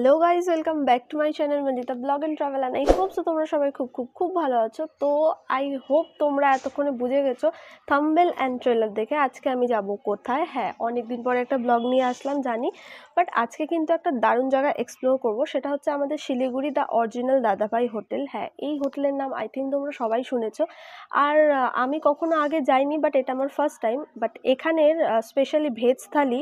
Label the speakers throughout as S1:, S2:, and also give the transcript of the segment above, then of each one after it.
S1: Hello guys, welcome back to my channel Manjita blog and travel. And I hope so তোমরা সবাই খুব ভালো আছো। তো আই হোপ তোমরা এতক্ষণে বুঝে গেছো থাম্বনেল অ্যান্ড ট্রেলার দেখে আজকে আমি যাব কোথায়। হ্যাঁ, অনেক দিন পরে একটা ব্লগ নিয়ে আসলাম জানি, বাট আজকে কিন্তু একটা দারুণ জায়গা এক্সপ্লোর করব। সেটা হচ্ছে আমাদের শিলিগুড়ি দ্য অরিজিনাল দাদাভাই হোটেল। হ্যাঁ, এই হোটেলের নাম আই থিঙ্ক তোমরা সবাই শুনেছো। আর আমি কখনো আগে যাইনি, বাট এটা আমার ফার্স্ট টাইম। বাট এখানের স্পেশালি ভেজ থালি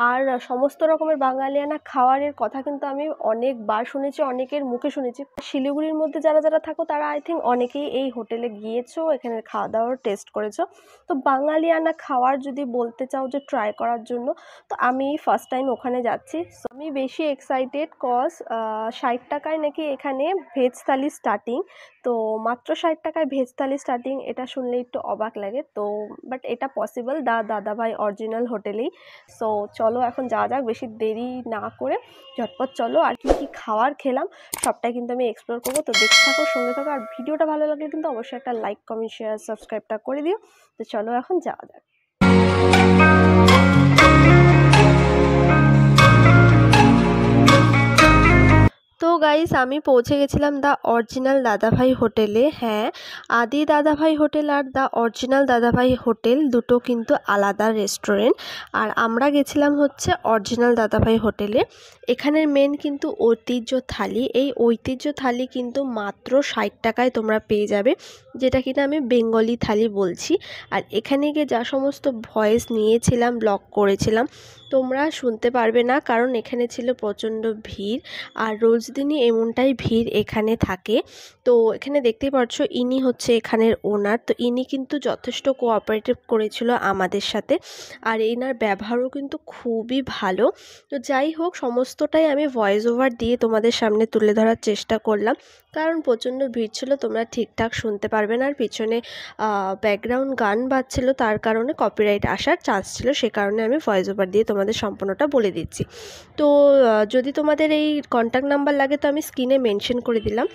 S1: আর সমস্ত রকমের বাঙালিয়ানা খাওয়ারের কথা কিন্তু আমি অনেকবার শুনেছি, অনেকের মুখে শুনেছি। শিলিগুড়ির মধ্যে যারা যারা থাকো তারা আই থিঙ্ক অনেকেই এই হোটেলে গিয়েছো, এখানের খাওয়া দাওয়ার টেস্ট করেছো। তো বাঙালিয়ানা খাওয়ার যদি বলতে চাও যে ট্রাই করার জন্য, তো আমি ফার্স্ট টাইম ওখানে যাচ্ছি। সো আমি বেশি এক্সাইটেড কজ 60 টাকায় নাকি এখানে ভেজ থালি স্টার্টিং। তো মাত্র 60 টাকায় ভেজ থালি স্টার্টিং, এটা শুনলে একটু অবাক লাগে। তো বাট এটা পসিবল দাদাভাই অরিজিনাল হোটেলেই। সো চলো এখন যাওয়া যাক, বেশি দেরি না করে ঝটপট চলো। আর কি কি খাবার খেলাম সবটাই কিন্তু আমি এক্সপ্লোর করবো। তো দেখতে থাকো, সঙ্গে থাকো। আর ভিডিওটা ভালো লাগলে কিন্তু অবশ্যই একটা লাইক, কমেন্ট, শেয়ার, সাবস্ক্রাইবটা করে দিও। তো চলো এখন যাওয়া যাক। তো গাইস, আমি পৌঁছে গেছিলাম দ্য অরিজিনাল দাদাভাই হোটেলে। হ্যাঁ, আদি দাদাভাই হোটেল আর দ্য অরিজিনাল দাদাভাই হোটেল দুটো কিন্তু আলাদা রেস্টুরেন্ট। আর আমরা গেছিলাম হচ্ছে অরিজিনাল দাদাভাই হোটেলে। এখানের মেন কিন্তু ঐতিহ্য থালি। এই ঐতিহ্য থালি কিন্তু মাত্র 60 টাকায় তোমরা পেয়ে যাবে, যেটা কিনা আমি বেঙ্গলি থালি বলছি। আর এখানে গিয়ে যা সমস্ত ভয়েস নিয়েছিলাম, ব্লগ করেছিলাম, তোমরা শুনতে পারবে না, কারণ এখানে ছিল প্রচণ্ড ভিড়। আর রোজ দিনই এমনটাই ভিড় এখানে থাকে। তো এখানে দেখতেই পাচ্ছ ইনি হচ্ছে এখানের ওনার। তো ইনি কিন্তু যথেষ্ট কোঅপারেটিভ করেছিল আমাদের সাথে, আর এনার ব্যবহারও কিন্তু খুবই ভালো। তো যাই হোক, সমস্তটাই আমি ভয়েস ওভার দিয়ে তোমাদের সামনে তুলে ধরার চেষ্টা করলাম, কারণ প্রচণ্ড ভিড় ছিল, তোমরা ঠিকঠাক শুনতে পারবে না। আর পিছনে ব্যাকগ্রাউন্ড গান বাজছিল, তার কারণে কপিরাইট আসার চান্স ছিল, সে কারণে আমি ভয়েস ওভার দিয়ে তোমাদের সম্পূর্ণটা বলে দিচ্ছি। তো যদি তোমাদের এই কন্ট্যাক্ট নাম্বার লাগে তো আমি স্ক্রিনে মেনশন করে দিলাম।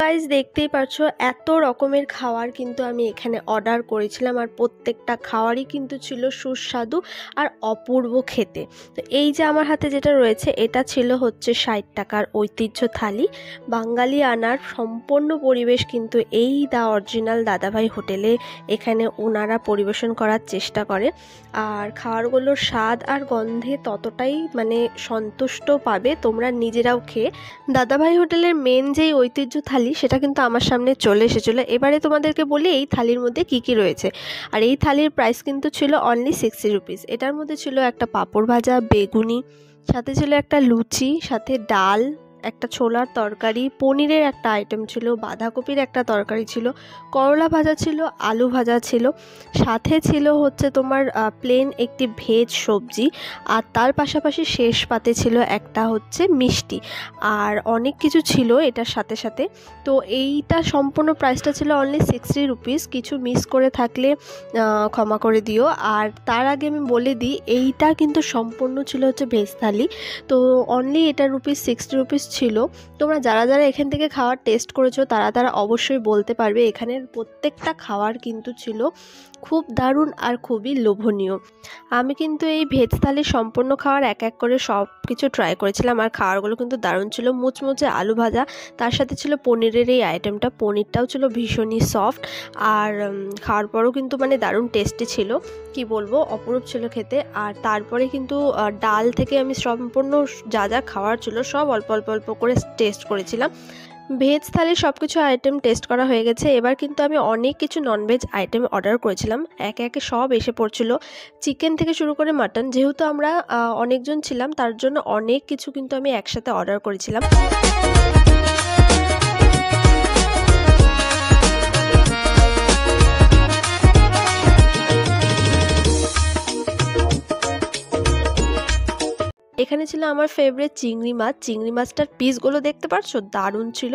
S1: গাইস, দেখতেই পাচ্ছ এত রকমের খাবার কিন্তু আমি এখানে অর্ডার করেছিলাম, আর প্রত্যেকটা খাবারই কিন্তু ছিল সুস্বাদু আর অপূর্ব খেতে। তো এই যে আমার হাতে যেটা রয়েছে, এটা ছিল হচ্ছে 60 টাকার ঐতিহ্য থালি। বাঙালি আনার সম্পূর্ণ পরিবেশ কিন্তু এই দ্য অরিজিনাল দাদাভাই হোটেলে এখানে ওনারা পরিবেশন করার চেষ্টা করে। আর খাবারগুলোর স্বাদ আর গন্ধে ততটাই মানে সন্তুষ্ট পাবে তোমরা নিজেরাও খেয়ে। দাদাভাই হোটেলের মেন যেই ঐতিহ্য থালি সেটা কিন্তু আমার সামনে চলে এসেছিলো। এবারে তোমাদেরকে বলি এই থালির মধ্যে কি কি রয়েছে। আর এই থালির প্রাইস কিন্তু ছিল অনলি 60 রুপিস। এটার মধ্যে ছিল একটা পাঁপড় ভাজা, বেগুনি, সাথে ছিল একটা লুচি, সাথে ডাল, একটা ছোলার তরকারি, পনিরের একটা আইটেম ছিল, বাঁধাকপির একটা তরকারি ছিল, করলা ভাজা ছিল, আলু ভাজা ছিল, সাথে ছিল হচ্ছে তোমার প্লেন একটি ভেজ সবজি, আর তার পাশাপাশি শেষ পাতে ছিল একটা হচ্ছে মিষ্টি, আর অনেক কিছু ছিল এটার সাথে সাথে। তো এইটা সম্পূর্ণ প্রাইসটা ছিল অনলি 60 রুপিস। কিছু মিস করে থাকলে ক্ষমা করে দিও। আর তার আগে আমি বলে দিই, এইটা কিন্তু সম্পূর্ণ ছিল হচ্ছে ভেজ থালি। তো অনলি এটা 60 রুপিস ছিল। তোমরা যারা যারা এখান থেকে খাবার টেস্ট করেছো তারা অবশ্যই বলতে পারবে এখানের প্রত্যেকটা খাবার কিন্তু ছিল খুব দারুণ আর খুবই লোভনীয়। আমি কিন্তু এই ভেজ থালির সম্পূর্ণ খাবার এক এক করে সব কিছু ট্রাই করেছিলাম, আর খাবারগুলো কিন্তু দারুণ ছিল। মুচমুচে আলু ভাজা, তার সাথে ছিল পনিরের এই আইটেমটা, পনিরটাও ছিল ভীষণই সফট। আর খাওয়ার পরও কিন্তু মানে দারুণ টেস্টি ছিল, কি বলবো, অপরূপ ছিল খেতে। আর তারপরে কিন্তু ডাল থেকে আমি সম্পূর্ণ যা যা খাওয়ার ছিল সব অল্প অল্প করে টেস্ট করেছিলাম। ভেজ থালির সব কিছু আইটেম টেস্ট করা হয়ে গেছে। এবার কিন্তু আমি অনেক কিছু ননভেজ আইটেম অর্ডার করেছিলাম, একে একে সব এসে পড়ছিল, চিকেন থেকে শুরু করে মাটন। যেহেতু আমরা অনেকজন ছিলাম, তার জন্য অনেক কিছু কিন্তু আমি একসাথে অর্ডার করেছিলাম। এখানে ছিল আমার ফেভারিট চিংড়ি মাছ। চিংড়ি মাছটার পিসগুলো দেখতে পাচ্ছ, দারুণ ছিল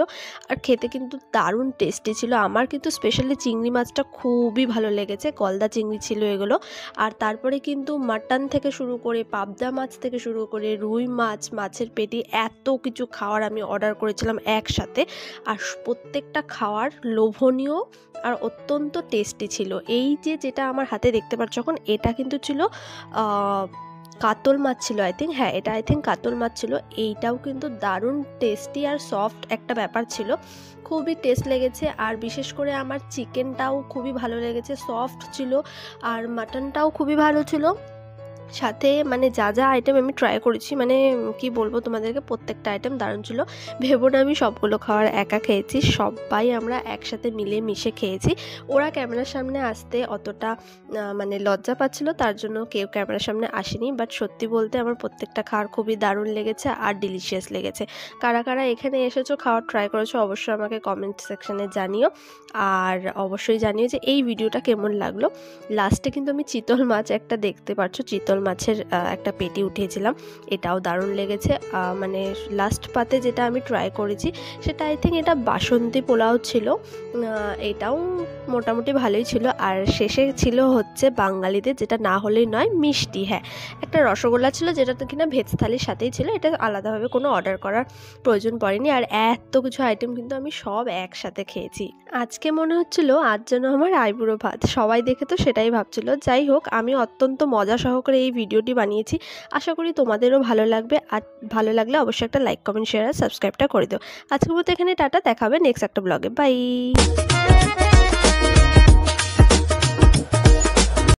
S1: আর খেতে কিন্তু দারুণ টেস্টি ছিল। আমার কিন্তু স্পেশালি চিংড়ি মাছটা খুবই ভালো লেগেছে, গলদা চিংড়ি ছিল এগুলো। আর তারপরে কিন্তু মাটন থেকে শুরু করে পাবদা মাছ থেকে শুরু করে রুই মাছ, মাছের পেটি, এত কিছু খাওয়ার আমি অর্ডার করেছিলাম একসাথে। আর প্রত্যেকটা খাওয়ার লোভনীয় আর অত্যন্ত টেস্টি ছিল। এই যেটা আমার হাতে দেখতে পাচ্ছ এখন, এটা কিন্তু ছিল কাতল মাছ ছিল আই থিঙ্ক, হ্যাঁ এটা আই থিঙ্ক কাতল মাছ ছিল। এইটাও কিন্তু দারুণ টেস্টি আর সফট একটা ব্যাপার ছিল, খুবই টেস্ট লেগেছে। আর বিশেষ করে আমার চিকেনটাও খুবই ভালো লেগেছে, সফট ছিল। আর মাটনটাও খুবই ভালো ছিল। সাথে মানে যা আইটেম আমি ট্রাই করেছি, মানে কি বলবো তোমাদেরকে, প্রত্যেকটা আইটেম দারুণ ছিল। ভেবো না আমি সবগুলো খাবার একা খেয়েছি, সবাই আমরা একসাথে মিলে মিশে খেয়েছি। ওরা ক্যামেরার সামনে আসতে অতটা মানে লজ্জা পাচ্ছিল, তার জন্য কেউ ক্যামেরার সামনে আসেনি। বাট সত্যি বলতে আমার প্রত্যেকটা খাবার খুবই দারুণ লেগেছে আর ডিলিশিয়াস লেগেছে। কারা কারা এখানে এসেছো, খাওয়ার ট্রাই করেছো, অবশ্যই আমাকে কমেন্ট সেকশানে জানিও। আর অবশ্যই জানিও যে এই ভিডিওটা কেমন লাগলো। লাস্টে কিন্তু আমি চিতল মাছ একটা দেখতে পাচ্ছ, চিতল মাছের একটা পেটি উঠিয়েছিলাম, এটাও দারুণ লেগেছে। মানে লাস্ট পাতে যেটা আমি ট্রাই করেছি সেটা আই থিঙ্ক এটা বাসন্তী পোলাও ছিল, এটাও মোটামুটি ভালোই ছিল। আর শেষে ছিল হচ্ছে বাঙালিদের যেটা না হলেই নয়, মিষ্টি। হ্যাঁ, একটা রসগোল্লা ছিল যেটা তো কিনা ভেজ থালির সাথেই ছিল, এটা আলাদাভাবে কোনো অর্ডার করার প্রয়োজন পড়েনি। আর এত কিছু আইটেম কিন্তু আমি সব একসাথে খেয়েছি। আজকে মনে হচ্ছিল আজ যেন আমার আইবুড়ো ভাত, সবাই দেখে তো সেটাই ভাবছিল। যাই হোক, আমি অত্যন্ত মজা সহকারে এই ভিডিওটি বানিয়েছি, আশা করি তোমাদেরও ভালো লাগবে। আর ভালো লাগলে অবশ্যই একটা লাইক, কমেন্ট, শেয়ার আর সাবস্ক্রাইবটা করে দিও। আজকের মতো এখানে টাটা, দেখাবে নেক্সট একটা ব্লগে, বাই।